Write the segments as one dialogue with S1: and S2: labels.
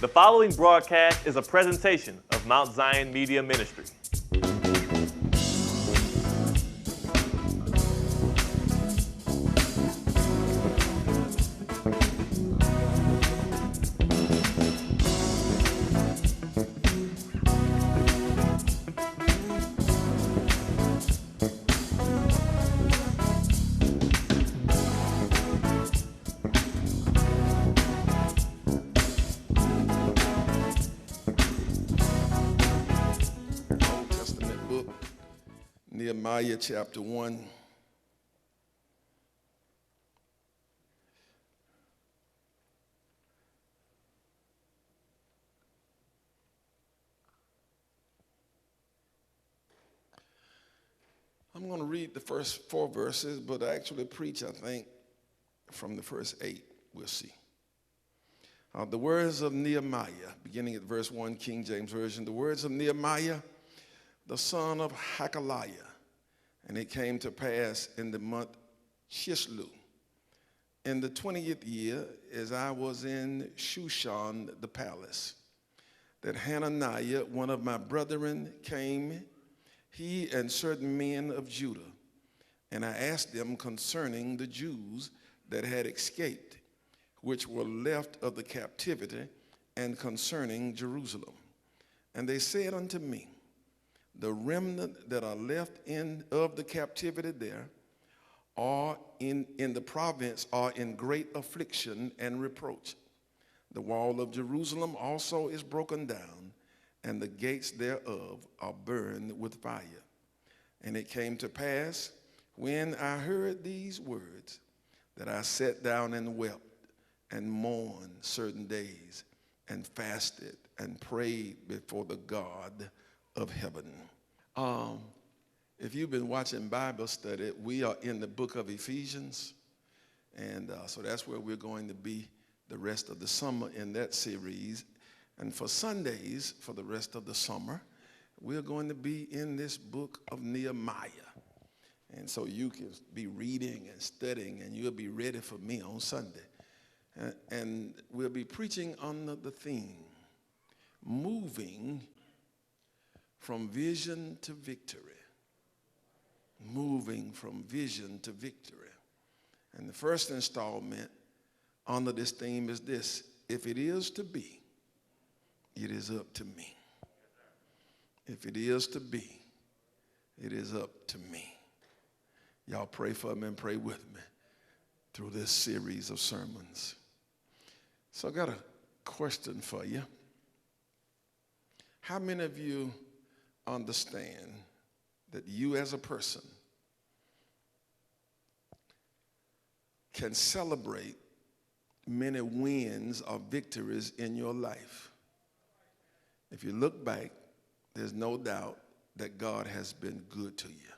S1: The following broadcast is a presentation of Mount Zion Media Ministry.
S2: Nehemiah chapter 1. I'm going to read the first 4 verses, but I actually preach, I think, from the first 8. We'll see. The words of Nehemiah, beginning at verse 1, King James Version. The words of Nehemiah, the son of Hakaliah. And it came to pass in the month Chislew, in the 20th year, as I was in Shushan the palace, that Hananiah, one of my brethren, came, he and certain men of Judah. And I asked them concerning the Jews that had escaped, which were left of the captivity, and concerning Jerusalem. And they said unto me, the remnant that are left of the captivity there are in the province are in great affliction and reproach. The wall of Jerusalem also is broken down, and the gates thereof are burned with fire. And it came to pass, when I heard these words, that I sat down and wept and mourned certain days, and fasted and prayed before the God of heaven. If you've been watching Bible study, we are in the book of Ephesians, and so that's where we're going to be the rest of the summer in that series. And for Sundays, for the rest of the summer, we're going to be in this book of Nehemiah. And so you can be reading and studying, and you'll be ready for me on Sunday. And we'll be preaching on the theme, moving from vision to victory. Moving from vision to victory. And the first installment under this theme is this: if it is to be, it is up to me. If it is to be, it is up to me. Y'all pray for me and pray with me through this series of sermons. So I got a question for you. How many of you understand that you as a person can celebrate many wins or victories in your life? If you look back, there's no doubt that God has been good to you.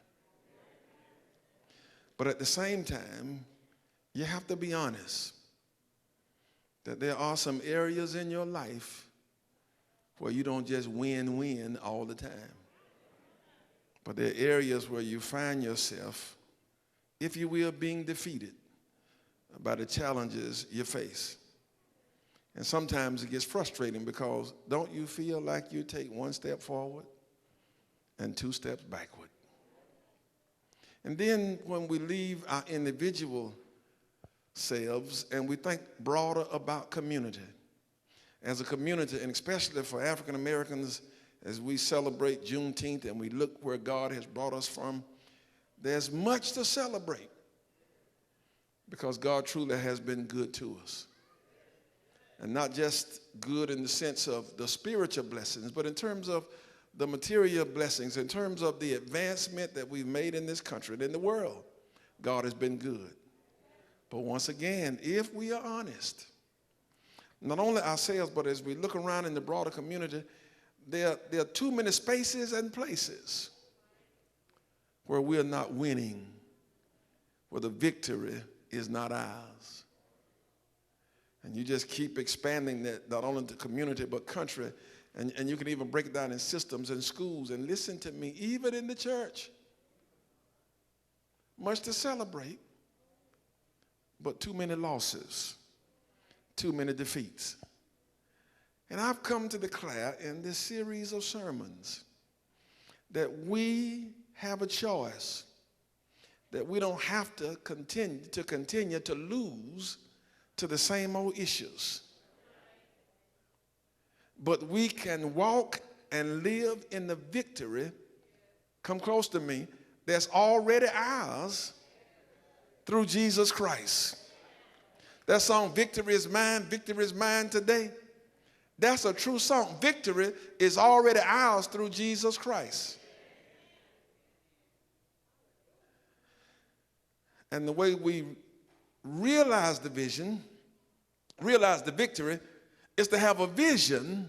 S2: But at the same time, you have to be honest that there are some areas in your life where you don't just win all the time. But there are areas where you find yourself, if you will, being defeated by the challenges you face. And sometimes it gets frustrating because don't you feel like you take 1 step forward and 2 steps backward? And then when we leave our individual selves and we think broader about community, as a community, and especially for African Americans, as we celebrate Juneteenth and we look where God has brought us from, there's much to celebrate because God truly has been good to us. And not just good in the sense of the spiritual blessings, but in terms of the material blessings, in terms of the advancement that we've made in this country and in the world. God has been good. But once again, if we are honest, not only ourselves, but as we look around in the broader community, there are too many spaces and places where we are not winning, where the victory is not ours. And you just keep expanding that, not only to community, but country. And you can even break it down in systems and schools. And listen to me, even in the church, much to celebrate, but too many losses, too many defeats. And I've come to declare in this series of sermons that we have a choice, that we don't have to continue to lose to the same old issues. But we can walk and live in the victory, come close to me, that's already ours through Jesus Christ. That song, Victory is Mine Today. That's a true song. Victory is already ours through Jesus Christ. And the way we realize the vision, realize the victory, is to have a vision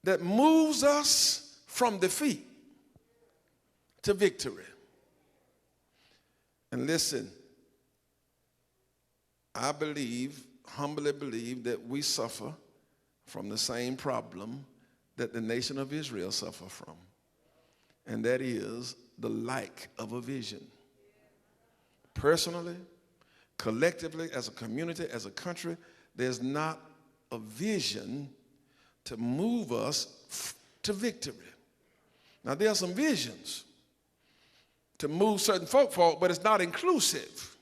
S2: that moves us from defeat to victory. And listen, I believe, humbly believe, that we suffer from the same problem that the nation of Israel suffered from, and that is the lack of a vision. Personally, collectively, as a community, as a country, there's not a vision to move us to victory. Now, there are some visions to move certain folk forward, but it's not inclusive.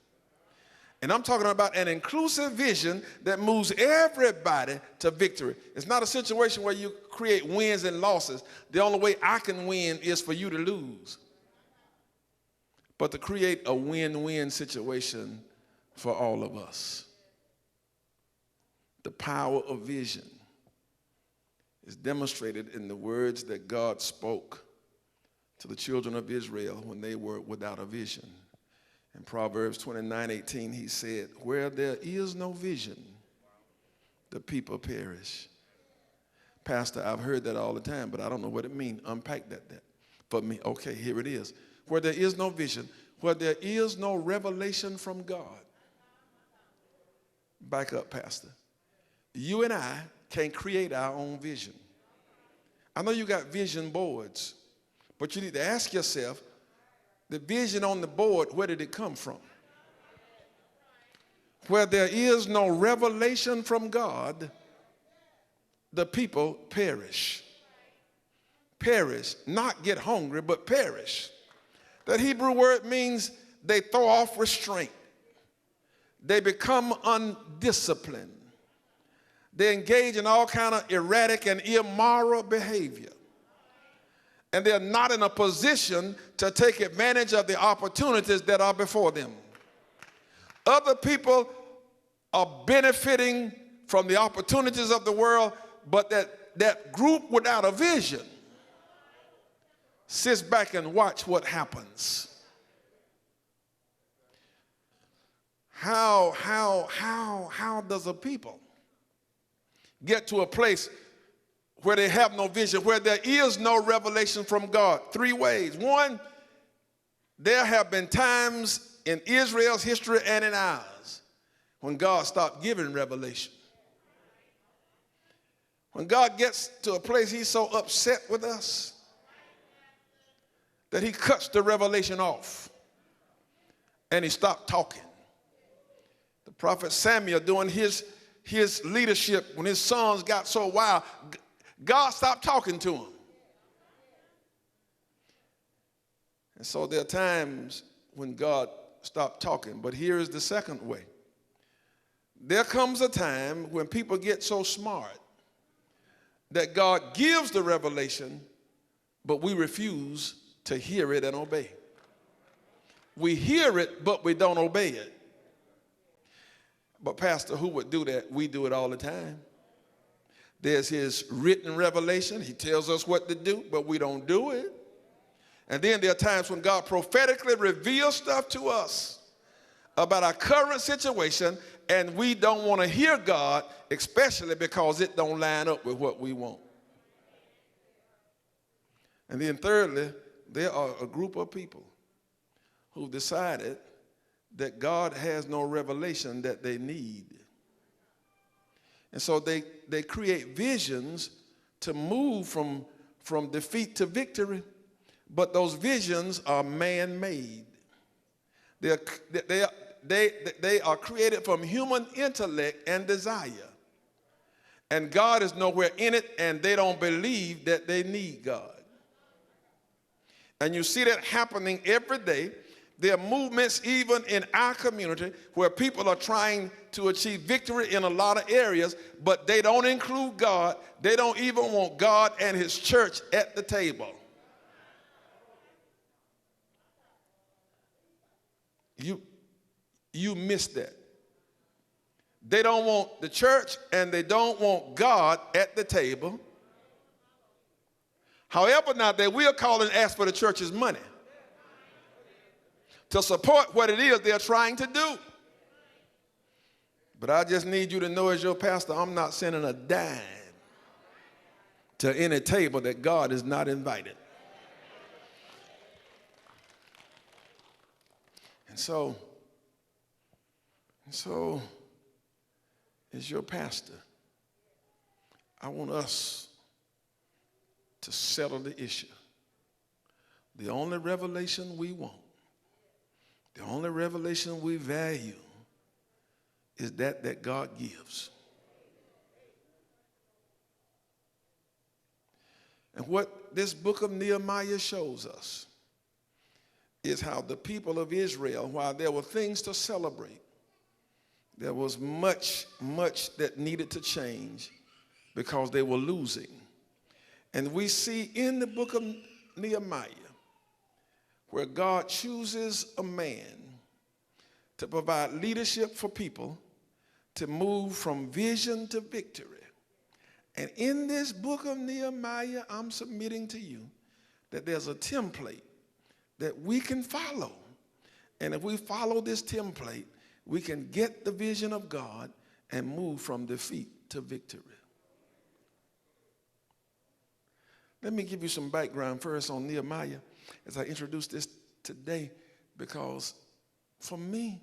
S2: And I'm talking about an inclusive vision that moves everybody to victory. It's not a situation where you create wins and losses. The only way I can win is for you to lose. But to create a win-win situation for all of us. The power of vision is demonstrated in the words that God spoke to the children of Israel when they were without a vision. In Proverbs 29:18, he said, where there is no vision, the people perish. Pastor, I've heard that all the time, but I don't know what it means. Unpack that for me. Okay, here it is. Where there is no vision, where there is no revelation from God. Back up, Pastor. You and I can create our own vision. I know you got vision boards, but you need to ask yourself, the vision on the board, where did it come from? Where there is no revelation from God, the people perish. Perish, not get hungry, but perish. That Hebrew word means they throw off restraint. They become undisciplined. They engage in all kind of erratic and immoral behavior. And they're not in a position to take advantage of the opportunities that are before them. Other people are benefiting from the opportunities of the world, but that group without a vision sits back and watch what happens. How does a people get to a place where they have no vision, where there is no revelation from God? Three ways. One, there have been times in Israel's history and in ours when God stopped giving revelation. When God gets to a place he's so upset with us that he cuts the revelation off and he stopped talking. The prophet Samuel, during his leadership, when his sons got so wild, God stopped talking to him. And so there are times when God stopped talking, but here is the second way. There comes a time when people get so smart that God gives the revelation, but we refuse to hear it and obey. We hear it, but we don't obey it. But Pastor, who would do that? We do it all the time. There's his written revelation. He tells us what to do, but we don't do it. And then there are times when God prophetically reveals stuff to us about our current situation, and we don't want to hear God, especially because it don't line up with what we want. And then thirdly, there are a group of people who decided that God has no revelation that they need. And so they create visions to move from defeat to victory, but those visions are man-made. They are created from human intellect and desire. and God is nowhere in it, and they don't believe that they need God. And you see that happening every day. There are movements even in our community where people are trying to achieve victory in a lot of areas, but they don't include God. They don't even want God and his church at the table. You missed that. They don't want the church and they don't want God at the table. However, now they will call and ask for the church's money to support what it is they're trying to do. But I just need you to know, as your pastor, I'm not sending a dime to any table that God is not invited. And so as your pastor, I want us to settle the issue. The only revelation we want, the only revelation we value is that God gives. And what this book of Nehemiah shows us is how the people of Israel, while there were things to celebrate, there was much that needed to change because they were losing. And we see in the book of Nehemiah where God chooses a man to provide leadership for people to move from vision to victory. And in this book of Nehemiah, I'm submitting to you that there's a template that we can follow. And if we follow this template, we can get the vision of God and move from defeat to victory. Let me give you some background first on Nehemiah as I introduce this today, because for me,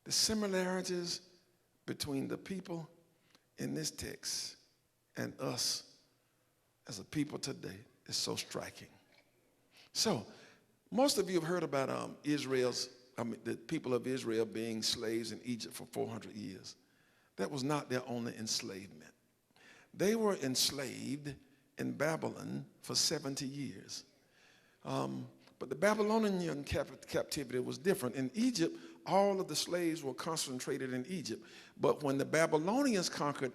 S2: the similarities between the people in this text and us as a people today is so striking. So, most of you have heard about the people of Israel being slaves in Egypt for 400 years. That was not their only enslavement. They were enslaved in Babylon for 70 years. But the Babylonian captivity was different. In Egypt, all of the slaves were concentrated in Egypt. But when the Babylonians conquered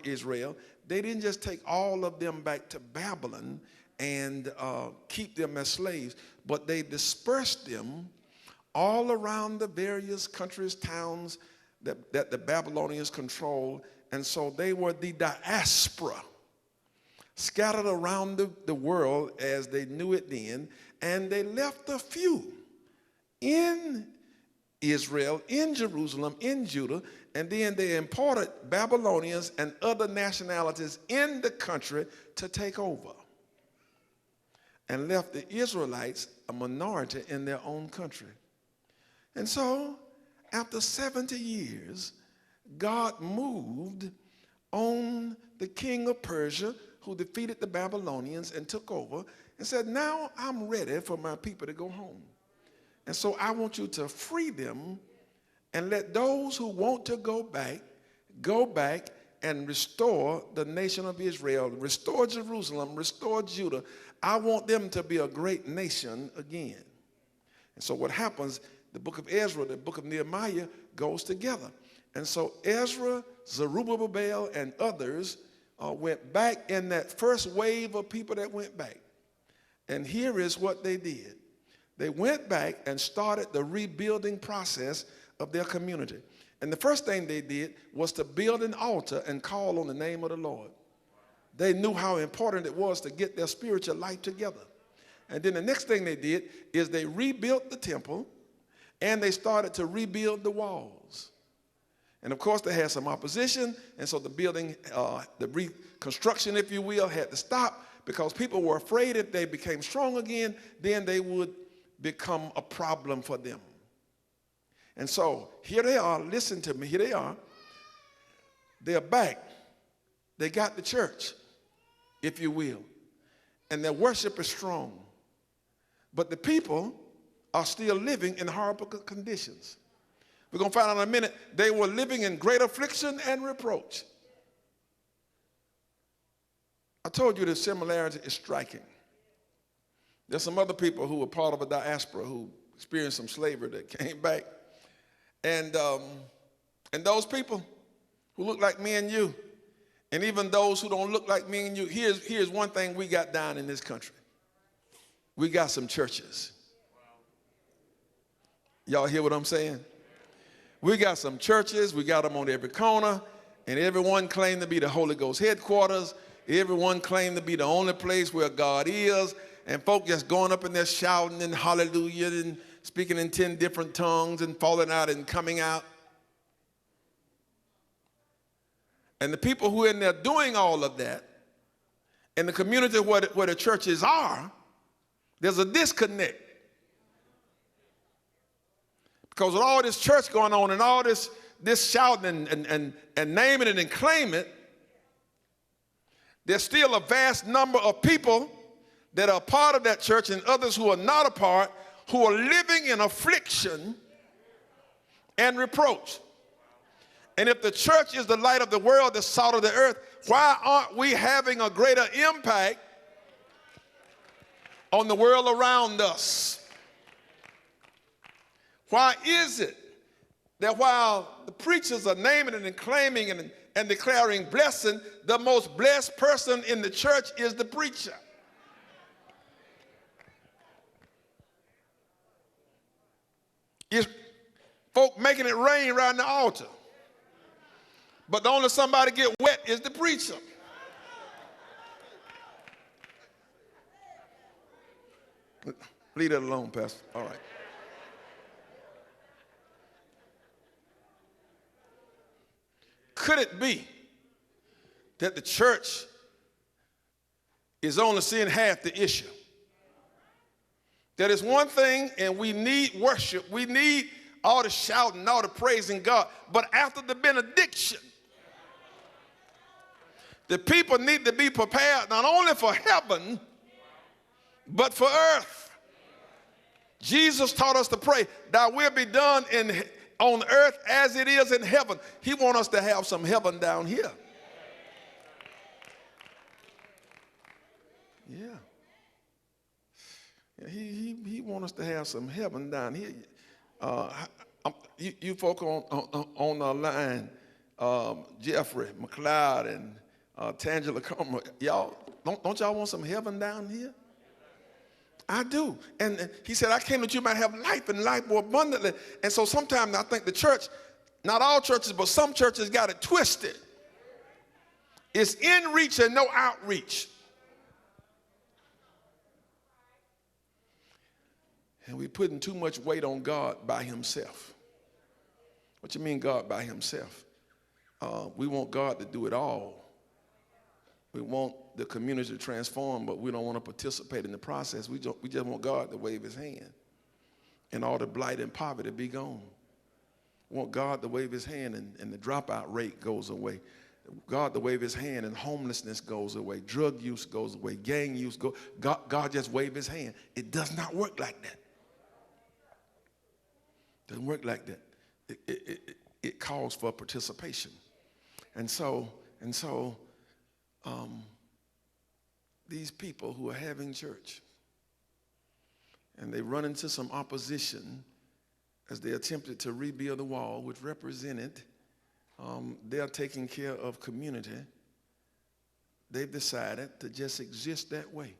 S2: Israel, they didn't just take all of them back to Babylon and keep them as slaves, but they dispersed them all around the various countries, towns that the Babylonians controlled. And so they were the diaspora, scattered around the world as they knew it then, and they left a few in Israel, in Jerusalem, in Judah, and then they imported Babylonians and other nationalities in the country to take over, and left the Israelites a minority in their own country. And so, after 70 years, God moved on the king of Persia, who defeated the Babylonians and took over, and said, now I'm ready for my people to go home. And so I want you to free them and let those who want to go back and restore the nation of Israel, restore Jerusalem, restore Judah. I want them to be a great nation again. And so what happens, the book of Ezra, the book of Nehemiah goes together. And so Ezra, Zerubbabel, and others went back in that first wave of people that went back. And here is what they did. They went back and started the rebuilding process of their community. And the first thing they did was to build an altar and call on the name of the Lord. They knew how important it was to get their spiritual life together. And then the next thing they did is they rebuilt the temple and they started to rebuild the walls. And of course they had some opposition, and so the building, the reconstruction, if you will, had to stop because people were afraid if they became strong again, then they would become a problem for them. And so here they are, listen to me, here they are. They're back. They got the church, if you will, and their worship is strong. But the people are still living in horrible conditions. We're going to find out in a minute, they were living in great affliction and reproach. I told you the similarity is striking. There's some other people who were part of a diaspora who experienced some slavery that came back. And those people who look like me and you, and even those who don't look like me and you, here's one thing we got down in this country. We got some churches. Y'all hear what I'm saying? We got some churches. We got them on every corner, and everyone claimed to be the Holy Ghost headquarters. Everyone claimed to be the only place where God is, and folk just going up in there shouting and hallelujah and speaking in 10 different tongues and falling out and coming out. And the people who are in there doing all of that, in the community where the churches are, there's a disconnect. Because with all this church going on and all this shouting and naming it and claiming it, there's still a vast number of people that are part of that church and others who are not a part, who are living in affliction and reproach. And if the church is the light of the world, the salt of the earth, why aren't we having a greater impact on the world around us? Why is it that while the preachers are naming it and claiming and declaring blessing, the most blessed person in the church is the preacher? Is folk making it rain around the altar, but the only somebody get wet is the preacher. Leave that alone, Pastor. All right. Could it be that the church is only seeing half the issue? That is one thing, and we need worship. We need all the shouting, all the praising God. But after the benediction, the people need to be prepared not only for heaven, but for earth. Jesus taught us to pray, thy will be done on earth as it is in heaven. He wants us to have some heaven down here. Yeah. He wants us to have some heaven down here. You folk on the line, Jeffrey, McLeod, and Tangela Comer, y'all, don't y'all want some heaven down here? I do. And he said, I came that you might have life and life more abundantly. And so sometimes I think the church, not all churches, but some churches got it twisted. It's in reach and no outreach. And we're putting too much weight on God by himself. What you mean God by himself? We want God to do it all. We want the community to transform, but we don't want to participate in the process. We just want God to wave his hand and all the blight and poverty be gone. We want God to wave his hand and the dropout rate goes away. God to wave his hand and homelessness goes away. Drug use goes away. Gang use goes. God just wave his hand. It does not work like that. It doesn't work like that. It calls for participation. And so these people who are having church and they run into some opposition as they attempted to rebuild the wall, which represented they're taking care of community. They've decided to just exist that way.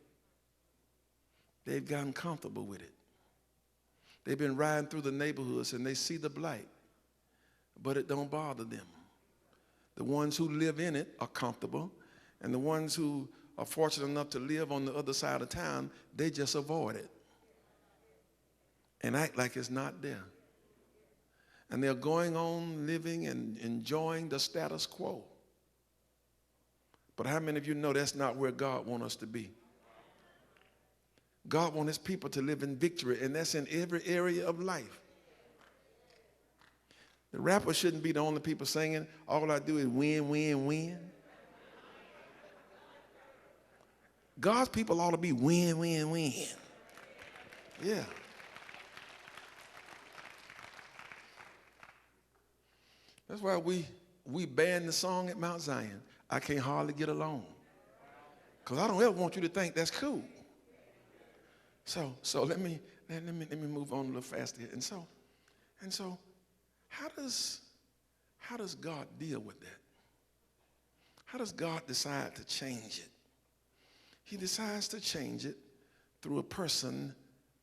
S2: They've gotten comfortable with it. They've been riding through the neighborhoods and they see the blight, but it don't bother them. The ones who live in it are comfortable, and the ones who are fortunate enough to live on the other side of town, they just avoid it and act like it's not there. And they're going on living and enjoying the status quo. But how many of you know that's not where God wants us to be? God wants his people to live in victory, and that's in every area of life. The rappers shouldn't be the only people singing, all I do is win, win, win. God's people ought to be win, win, win. Yeah. That's why we banned the song at Mount Zion, I Can't Hardly Get Along. Because I don't ever want you to think that's cool. So let me move on a little faster here. And so how does God deal with that? How does God decide to change it? He decides to change it through a person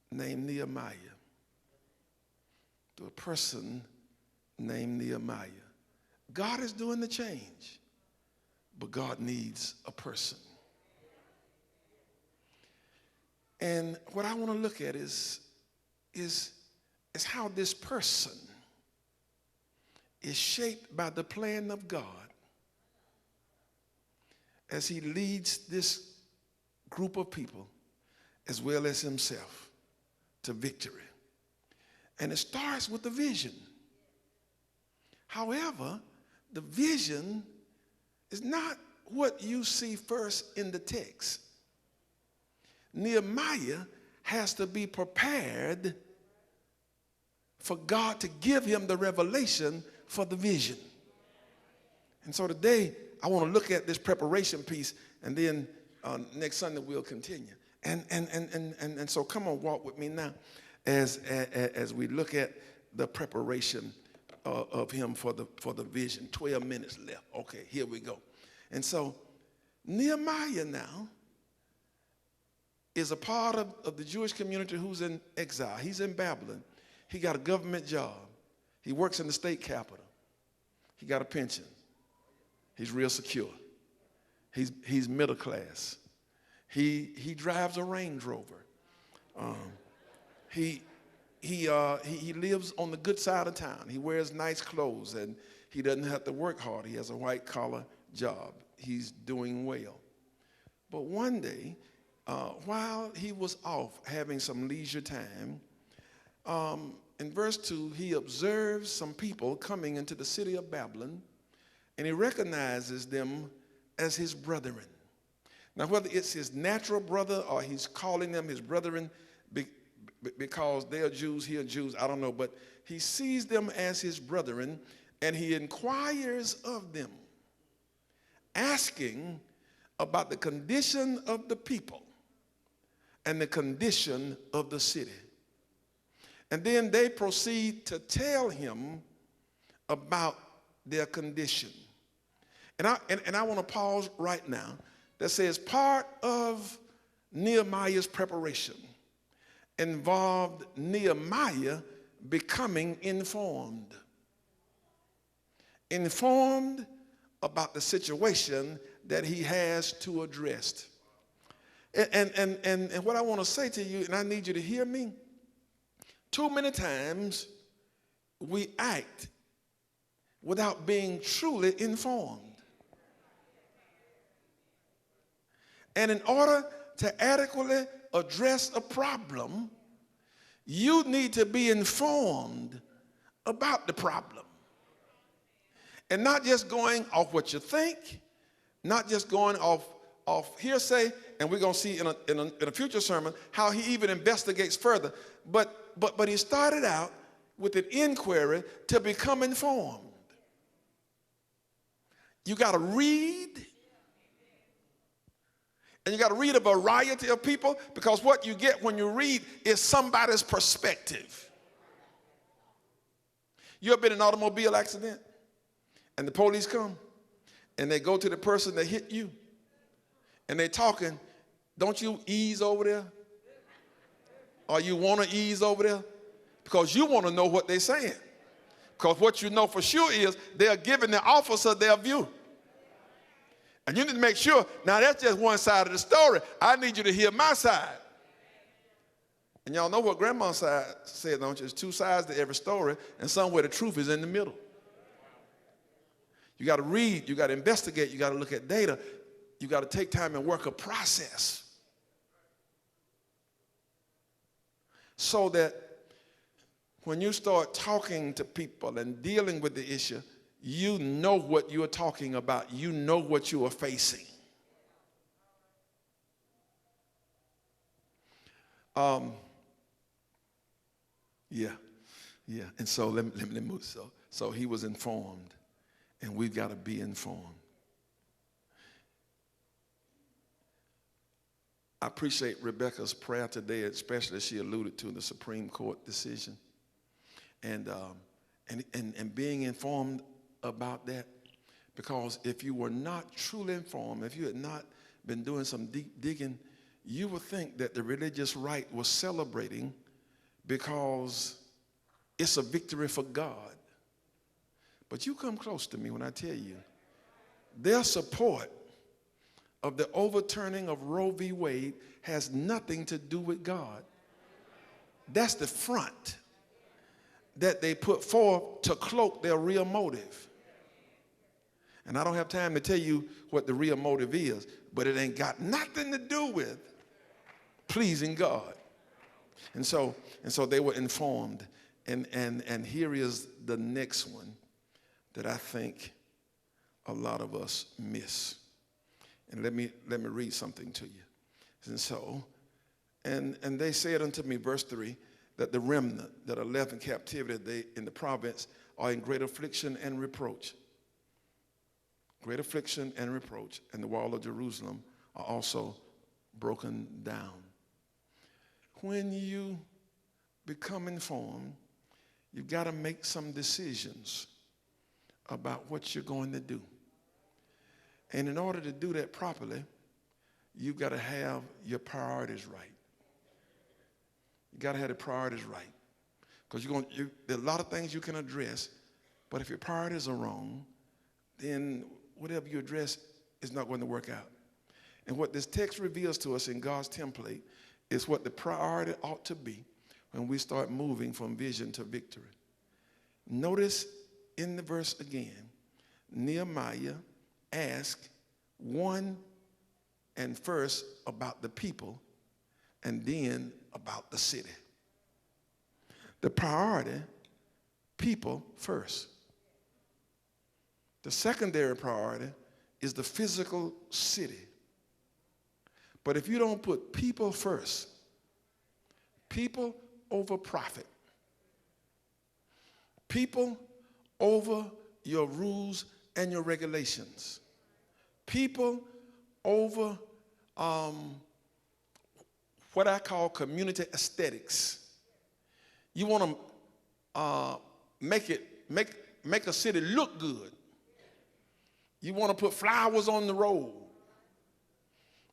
S2: named Nehemiah. Through a person named Nehemiah. God is doing the change, but God needs a person. And what I want to look at is how this person is shaped by the plan of God as he leads this group of people as well as himself to victory. And it starts with the vision. However, the vision is not what you see first in the text. Nehemiah has to be prepared for God to give him the revelation for the vision. And so today, I want to look at this preparation piece, and then next Sunday we'll continue. And so come on, walk with me now as we look at the preparation of him for the vision. 12 minutes left. Okay, here we go. And so Nehemiah now is a part of the Jewish community who's in exile. He's in Babylon. He got a government job. He works in the state capitol. He got a pension. He's real secure. He's middle class. He drives a Range Rover. He lives on the good side of town. He wears nice clothes, and he doesn't have to work hard. He has a white collar job. He's doing well. But one day, while he was off having some leisure time, in verse 2, he observes some people coming into the city of Babylon, and he recognizes them as his brethren. Now, whether it's his natural brother or he's calling them his brethren because they are Jews, he are Jews, I don't know, but he sees them as his brethren, and he inquires of them, asking about the condition of the people and the condition of the city. And then they proceed to tell him about their condition. And I want to pause right now. That says part of Nehemiah's preparation involved Nehemiah becoming informed. Informed about the situation that he has to address. And what I want to say to you, and I need you to hear me, too many times we act without being truly informed. And in order to adequately address a problem, you need to be informed about the problem. And not just going off what you think, not just going off hearsay, and we're going to see in a future sermon how he even investigates further. But he started out with an inquiry to become informed. You got to read. And you got to read a variety of people, because what you get when you read is somebody's perspective. You ever been in an automobile accident and the police come and they go to the person that hit you and they're talking, don't you ease over there? Or you want to ease over there? Because you want to know what they're saying. Because what you know for sure is they're giving the officer their view. And you need to make sure, now that's just one side of the story. I need you to hear my side. And y'all know what Grandma's side said, don't you? There's two sides to every story, and somewhere the truth is in the middle. You got to read, you got to investigate, you got to look at data, you got to take time and work a process. So that when you start talking to people and dealing with the issue, you know what you're talking about. You know what you are facing. Yeah. And so let me move. So he was informed, and we've got to be informed. I appreciate Rebecca's prayer today, especially as she alluded to the Supreme Court decision. And being informed about that, because if you were not truly informed, if you had not been doing some deep digging, you would think that the religious right was celebrating because it's a victory for God. But you come close to me when I tell you, their support of the overturning of Roe v. Wade has nothing to do with God. That's the front that they put forth to cloak their real motive. And I don't have time to tell you what the real motive is, but it ain't got nothing to do with pleasing God. And so they were informed. And here is the next one that I think a lot of us miss. And let me read something to you. And so, and they said unto me, verse 3, that the remnant that are left in captivity they, in the province are in great affliction and reproach. Great affliction and reproach. And the wall of Jerusalem are also broken down. When you become informed, you've got to make some decisions about what you're going to do. And in order to do that properly, you've got to have your priorities right. You got to have the priorities right. Because there are a lot of things you can address, but if your priorities are wrong, then whatever you address is not going to work out. And what this text reveals to us in God's template is what the priority ought to be when we start moving from vision to victory. Notice in the verse again, Nehemiah asked one and first about the people and then about the city. The priority, people first. The secondary priority is the physical city. But if you don't put people first, people over profit, people over your rules and your regulations, people over what I call community aesthetics. You want to make a city look good. You want to put flowers on the road.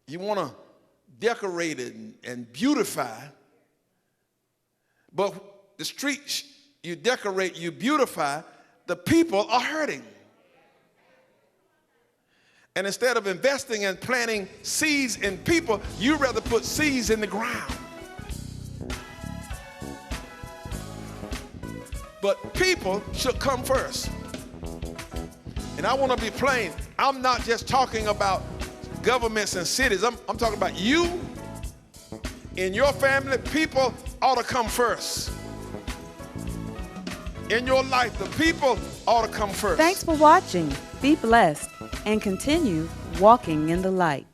S2: You want to decorate it and beautify. But the streets you decorate, you beautify, the people are hurting. And instead of investing and planting seeds in people, you rather put seeds in the ground. But people should come first. And I want to be plain. I'm not just talking about governments and cities. I'm talking about you, in your family. People ought to come first. In your life, the people ought to come first.
S3: Thanks for watching. Be blessed and continue walking in the light.